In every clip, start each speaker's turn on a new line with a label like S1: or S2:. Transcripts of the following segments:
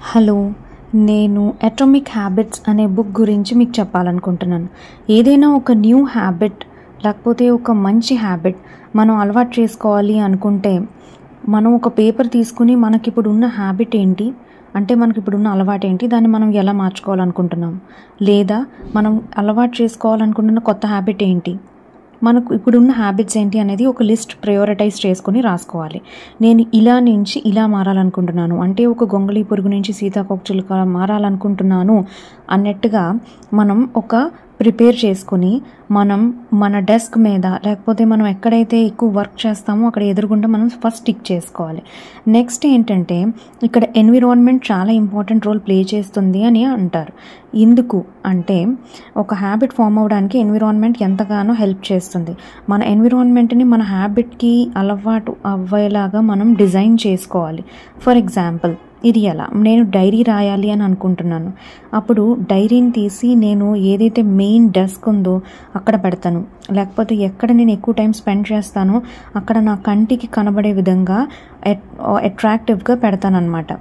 S1: Hello, నేను atomic habits అనే book గురించి మీకు చెప్పాలనుకుంటున్నాను. ఏదైనా ఒక న్యూ హ్యాబిట్ లేకపోతే ఒక మంచి హ్యాబిట్ మనం అలవాటు చేసుకోవాలి అనుకుంటే మనం ఒక పేపర్ తీసుకుని మనకిప్పుడు ఉన్న హ్యాబిట్ ఏంటి, అంటే మనకిప్పుడున్న అలవాటు ఏంటి, దాన్ని మనం ఎలా మార్చుకోవాలనుకుంటున్నాం, లేదా మనం అలవాటు చేసుకోవాలనుకుంటున్న కొత్త హ్యాబిట్ ఏంటి, మనకు ఇప్పుడున్న హ్యాబిట్స్ ఏంటి అనేది ఒక లిస్ట్ ప్రయారిటైజ్ చేసుకుని రాసుకోవాలి. నేను ఇలా నుంచి ఇలా మారాలనుకుంటున్నాను, అంటే ఒక గొంగళి పురుగు నుంచి సీతాకోకచిలుక మారాలనుకుంటున్నాను అన్నట్టుగా మనం ఒక ప్రిపేర్ చేసుకుని మన డెస్క్ మీద లేకపోతే మనం ఎక్కడైతే ఎక్కువ వర్క్ చేస్తామో అక్కడ ఎదురుగుండా మనం ఫస్ట్ టిక్ చేసుకోవాలి. నెక్స్ట్ ఏంటంటే ఇక్కడ ఎన్విరాన్మెంట్ చాలా ఇంపార్టెంట్ రోల్ ప్లే చేస్తుంది అని అంటారు. ఎందుకు అంటే ఒక హ్యాబిట్ ఫామ్ అవ్వడానికి ఎన్విరాన్మెంట్ ఎంతగానో హెల్ప్ చేస్తుంది. మన ఎన్విరాన్మెంట్ని మన హ్యాబిట్కి అలవాటు అవ్వేలాగా మనం డిజైన్ చేసుకోవాలి. ఫర్ ఎగ్జాంపుల్, ఇది ఎలా, నేను డైరీ రాయాలి అని అనుకుంటున్నాను. అప్పుడు డైరీని తీసి నేను ఏదైతే మెయిన్ డెస్క్ ఉందో అక్కడ పెడతాను, లేకపోతే ఎక్కడ నేను ఎక్కువ టైం స్పెండ్ చేస్తానో అక్కడ నా కంటికి కనబడే విధంగా అట్రాక్టివ్గా పెడతాను అనమాట.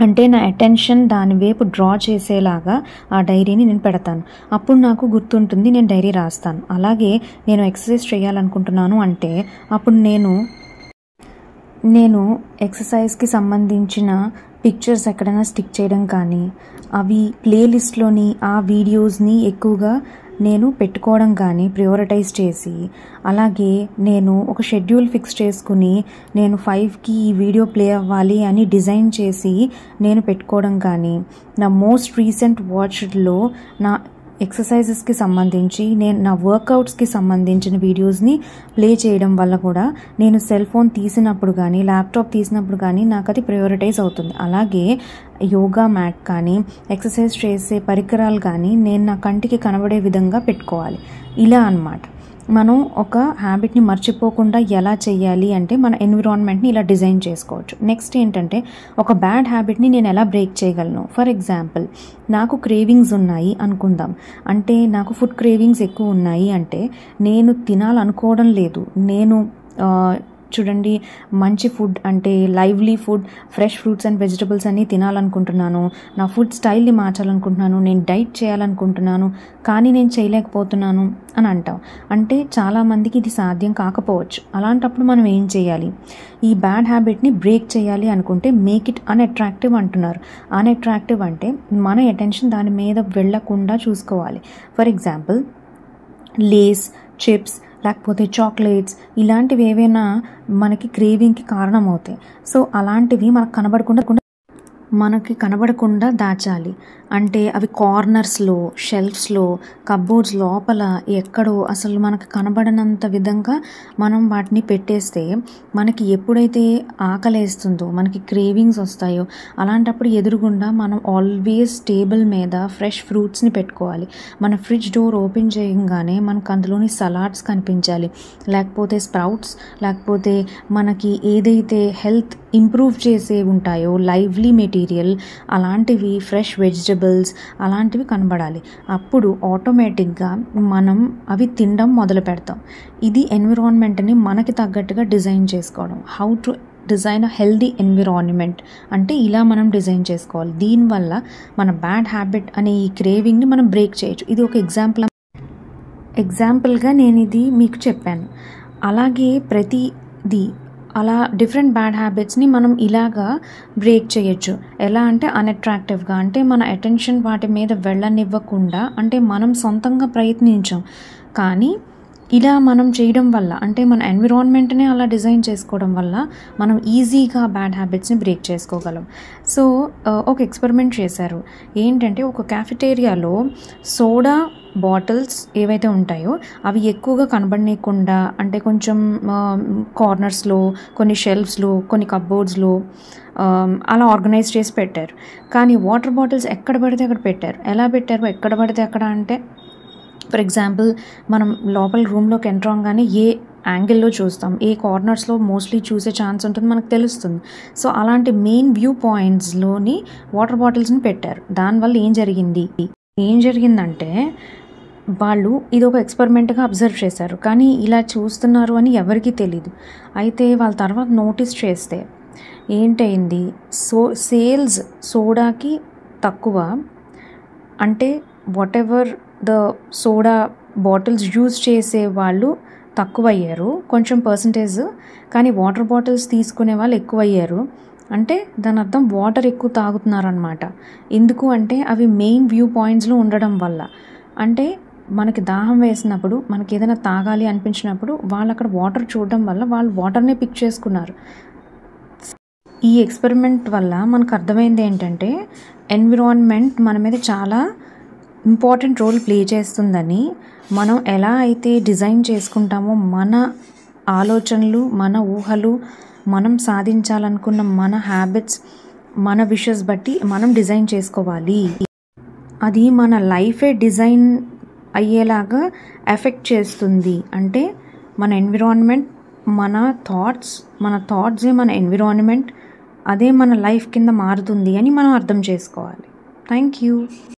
S1: అంటే నా అటెన్షన్ దాని వైపు డ్రా చేసేలాగా ఆ డైరీని నేను పెడతాను. అప్పుడు నాకు గుర్తుంటుంది, నేను డైరీ రాస్తాను. అలాగే నేను ఎక్సర్సైజ్ చేయాలనుకుంటున్నాను అంటే అప్పుడు నేను ఎక్సర్సైజ్కి సంబంధించిన పిక్చర్స్ ఎక్కడైనా స్టిక్ చేయడం కానీ, అవి ప్లేలిస్ట్లోని ఆ వీడియోస్ని ఎక్కువగా నేను పెట్టుకోవడం కానీ ప్రయారిటైజ్ చేసి, అలాగే నేను ఒక షెడ్యూల్ ఫిక్స్ చేసుకుని నేను 5కి ఈ వీడియో ప్లే అవ్వాలి అని డిజైన్ చేసి నేను పెట్టుకోవడం కానీ, నా మోస్ట్ రీసెంట్ వాచ్లో నా ఎక్సర్సైజెస్కి సంబంధించి నేను నా వర్కౌట్స్కి సంబంధించిన వీడియోస్ని ప్లే చేయడం వల్ల కూడా నేను సెల్ ఫోన్ తీసినప్పుడు కానీ ల్యాప్టాప్ తీసినప్పుడు కానీ నాకు అది ప్రయారిటైజ్ అవుతుంది. అలాగే యోగా మ్యాట్ కానీ ఎక్సర్సైజ్ చేసే పరికరాలు కానీ నేను నా కంటికి కనబడే విధంగా పెట్టుకోవాలి. ఇలా అన్నమాట మనం ఒక హ్యాబిట్ని మర్చిపోకుండా ఎలా చేయాలి అంటే మన ఎన్విరాన్మెంట్ని ఇలా డిజైన్ చేసుకోవచ్చు. నెక్స్ట్ ఏంటంటే ఒక బ్యాడ్ హ్యాబిట్ని నేను ఎలా బ్రేక్ చేయగలను. ఫర్ ఎగ్జాంపుల్, నాకు క్రేవింగ్స్ ఉన్నాయి అనుకుందాం, అంటే నాకు ఫుడ్ క్రేవింగ్స్ ఎక్కువ ఉన్నాయి అంటే నేను తినాలనుకోవడం లేదు, నేను చూడండి మంచి ఫుడ్ అంటే lively food, fresh fruits and vegetables అన్నీ తినాలనుకుంటున్నాను, నా ఫుడ్ స్టైల్ని మార్చాలనుకుంటున్నాను, నేను డైట్ చేయాలనుకుంటున్నాను, కానీ నేను చేయలేకపోతున్నాను అని అంటాం. అంటే చాలామందికి ఇది సాధ్యం కాకపోవచ్చు. అలాంటప్పుడు మనం ఏం చేయాలి, ఈ బ్యాడ్ హ్యాబిట్ని బ్రేక్ చేయాలి అనుకుంటే మేక్ ఇట్ అన్అట్రాక్టివ్ అంటున్నారు. అన్అట్రాక్టివ్ అంటే మన అటెన్షన్ దాని మీద వెళ్లకుండా చూసుకోవాలి. ఫర్ ఎగ్జాంపుల్, లేస్, చిప్స్ లేకపోతే చాక్లెట్స్ ఇలాంటివి ఏవైనా మనకి క్రేవింగ్కి కారణమవుతాయి. సో అలాంటివి మనకి కనబడకుండా దాచాలి. అంటే అవి కార్నర్స్లో, షెల్ఫ్స్లో, కప్బోర్డ్స్ లోపల ఎక్కడో అసలు మనకు కనబడనంత విధంగా మనం వాటిని పెట్టేస్తే మనకి ఎప్పుడైతే ఆకలేస్తుందో, మనకి క్రేవింగ్స్ వస్తాయో అలాంటప్పుడు ఎదురుగుండా మనం ఆల్వేస్ టేబుల్ మీద ఫ్రెష్ ఫ్రూట్స్ని పెట్టుకోవాలి. మన ఫ్రిడ్జ్ డోర్ ఓపెన్ చేయగానే మనకు అందులోని సలాడ్స్ కనిపించాలి, లేకపోతే స్ప్రౌట్స్, లేకపోతే మనకి ఏదైతే హెల్త్ ఇంప్రూవ్ చేసే ఉంటాయో లైవ్లీ మెటీరియల్ అలాంటివి, ఫ్రెష్ వెజిటబుల్స్ అలాంటివి కనబడాలి. అప్పుడు ఆటోమేటిక్గా మనం అవి తినడం మొదలు పెడతాం. ఇది ఎన్విరాన్మెంట్ని మనకి తగ్గట్టుగా డిజైన్ చేసుకోవడం. How to design a healthy environment అంటే ఇలా మనం డిజైన్ చేసుకోవాలి. దీనివల్ల మన బ్యాడ్ హ్యాబిట్ అనే ఈ క్రేవింగ్ని మనం బ్రేక్ చేయొచ్చు. ఇది ఒక ఎగ్జాంపుల్గా నేను ఇది మీకు చెప్పాను. అలాగే ప్రతిదీ అలా డిఫరెంట్ బ్యాడ్ హ్యాబిట్స్ని మనం ఇలాగా బ్రేక్ చేయొచ్చు. ఎలా అంటే అన్అట్రాక్టివ్గా, అంటే మన అటెన్షన్ వాటి మీద వెళ్ళనివ్వకుండా, అంటే మనం సొంతంగా ప్రయత్నించాం కానీ ఇలా మనం చేయడం వల్ల, అంటే మన ఎన్విరాన్మెంట్ని అలా డిజైన్ చేసుకోవడం వల్ల మనం ఈజీగా బ్యాడ్ హ్యాబిట్స్ని బ్రేక్ చేసుకోగలం. సో ఒక ఎక్స్పెరిమెంట్ చేశారు. ఏంటంటే ఒక క్యాఫెటేరియాలో సోడా బాటిల్స్ ఏవైతే ఉంటాయో అవి ఎక్కువగా కనబడనీయకుండా, అంటే కొంచెం కార్నర్స్లో, కొన్ని షెల్ఫ్స్లో, కొన్ని కప్బోర్డ్స్లో అలా ఆర్గనైజ్ చేసి పెట్టారు. కానీ వాటర్ బాటిల్స్ ఎక్కడ పడితే అక్కడ పెట్టారు. ఎలా పెట్టారు, ఎక్కడ పడితే అక్కడ అంటే, ఫర్ ఎగ్జాంపుల్ మనం లోపల రూమ్లోకి ఎంటర్ అవ్వగానే ఏ యాంగిల్లో చూస్తాం, ఏ కార్నర్స్లో మోస్ట్లీ చూసే ఛాన్స్ ఉంటుంది మనకు తెలుస్తుంది. సో అలాంటి మెయిన్ వ్యూ పాయింట్స్లోని వాటర్ బాటిల్స్ని పెట్టారు. దానివల్ల ఏం జరిగిందంటే వాళ్ళు ఇది ఒక ఎక్స్పెరిమెంట్గా అబ్జర్వ్ చేశారు, కానీ ఇలా చూస్తున్నారు అని ఎవరికీ తెలీదు. అయితే వాళ్ళ తర్వాత నోటీస్ చేస్తే ఏంటైంది, సేల్స్ సోడాకి తక్కువ, అంటే what ever the soda bottles use చేసే వాళ్ళు తక్కువ అయ్యారు కొంచెం పర్సంటేజ్, కానీ వాటర్ బాటిల్స్ తీసుకునే వాళ్ళు ఎక్కువ అయ్యారు. అంటే దాని అర్థం వాటర్ ఎక్కువ తాగుతున్నారనమాట. ఎందుకు అంటే అవి మెయిన్ వ్యూ పాయింట్స్లో ఉండడం వల్ల. అంటే మనకి దాహం వేసినప్పుడు, మనకి ఏదైనా తాగాలి అనిపించినప్పుడు వాళ్ళు అక్కడ వాటర్ చూడడం వల్ల వాళ్ళు వాటర్నే పిక్ చేసుకున్నారు. ఈ ఎక్స్పెరిమెంట్ వల్ల మనకు అర్థమైంది ఏంటంటే ఎన్విరాన్మెంట్ మన మీద చాలా ఇంపార్టెంట్ రోల్ ప్లే చేస్తుందని. మనం ఎలా అయితే డిజైన్ చేసుకుంటామో మన ఆలోచనలు, మన ఊహలు, మనం సాధించాలనుకున్న మన హ్యాబిట్స్, మన విషెస్ బట్టి మనం డిజైన్ చేసుకోవాలి. అది మన లైఫే డిజైన్ అయ్యేలాగా ఎఫెక్ట్ చేస్తుంది. అంటే మన ఎన్విరాన్మెంట్, మన థాట్సే మన ఎన్విరాన్మెంట్, అదే మన లైఫ్ కింద మారుతుంది అని మనం అర్థం చేసుకోవాలి. Thank you.